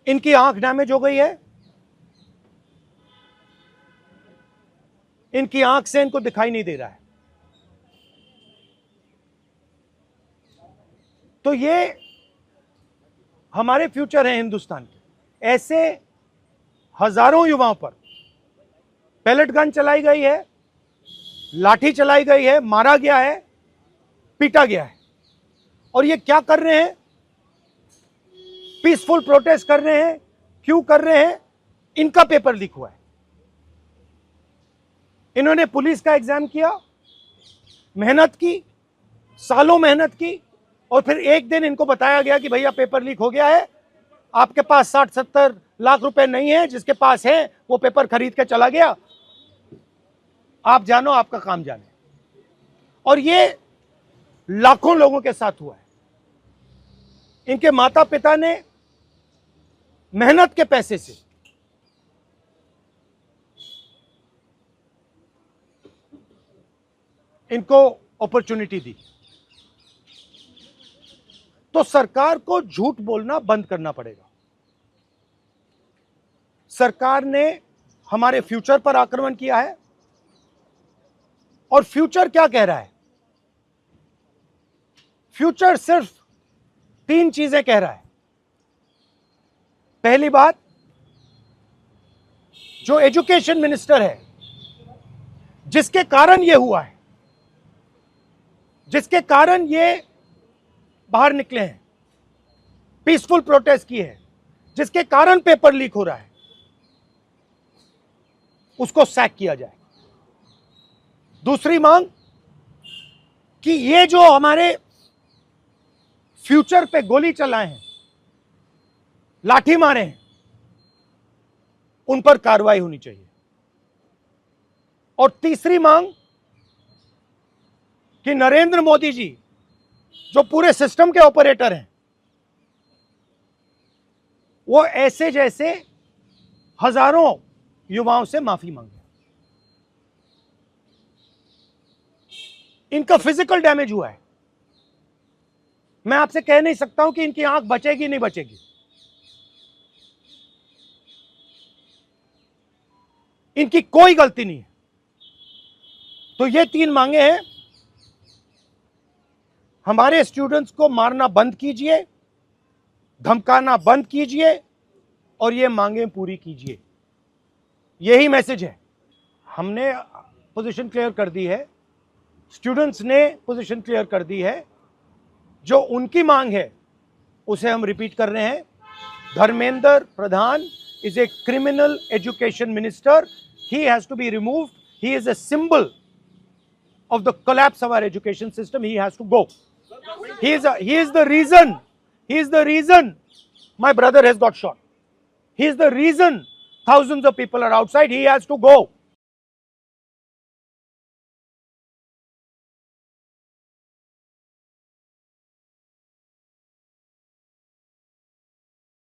इनकी आंख डैमेज हो गई है, इनकी आंख से इनको दिखाई नहीं दे रहा है। तो ये हमारे फ्यूचर हैं हिंदुस्तान के। ऐसे हजारों युवाओं पर पैलेट गन चलाई गई है, लाठी चलाई गई है, मारा गया है, पीटा गया है। और ये क्या कर रहे हैं? पीसफुल प्रोटेस्ट कर रहे हैं। क्यों कर रहे हैं? इनका पेपर लीक हुआ है। इन्होंने पुलिस का एग्जाम किया, मेहनत की, सालों मेहनत की, और फिर एक दिन इनको बताया गया कि भैया पेपर लीक हो गया है, आपके पास 60-70 लाख रुपए नहीं है, जिसके पास है वो पेपर खरीद के चला गया, आप जानो, आपका काम जाने। और ये लाखों लोगों के साथ हुआ है। इनके माता पिता ने मेहनत के पैसे से इनको अपॉर्चुनिटी दी। तो सरकार को झूठ बोलना बंद करना पड़ेगा। सरकार ने हमारे फ्यूचर पर आक्रमण किया है, और फ्यूचर क्या कह रहा है? फ्यूचर सिर्फ 3 चीजें कह रहा है। पहली बात, जो एजुकेशन मिनिस्टर है, जिसके कारण यह हुआ है, जिसके कारण ये बाहर निकले हैं, पीसफुल प्रोटेस्ट की है, जिसके कारण पेपर लीक हो रहा है, उसको सैक किया जाए। दूसरी मांग कि ये जो हमारे फ्यूचर पे गोली चलाए हैं, लाठी मारे हैं, उन पर कार्रवाई होनी चाहिए। और तीसरी मांग कि नरेंद्र मोदी जी, जो पूरे सिस्टम के ऑपरेटर हैं, वो ऐसे जैसे हजारों युवाओं से माफी मांगे। इनका फिजिकल डैमेज हुआ है। मैं आपसे कह नहीं सकता हूं कि इनकी आंख बचेगी नहीं बचेगी। इनकी कोई गलती नहीं है। तो ये 3 मांगे हैं। हमारे स्टूडेंट्स को मारना बंद कीजिए, धमकाना बंद कीजिए, और ये मांगे पूरी कीजिए। यही मैसेज है। हमने पोजीशन क्लियर कर दी है, स्टूडेंट्स ने पोजीशन क्लियर कर दी है। जो उनकी मांग है उसे हम रिपीट कर रहे हैं। Dharmendra Pradhan is a criminal education minister. He has to be removed. He is a symbol of the collapse of our education system. He has to go. He is the reason my brother has got shot. He is the reason thousands of people are outside. He has to go.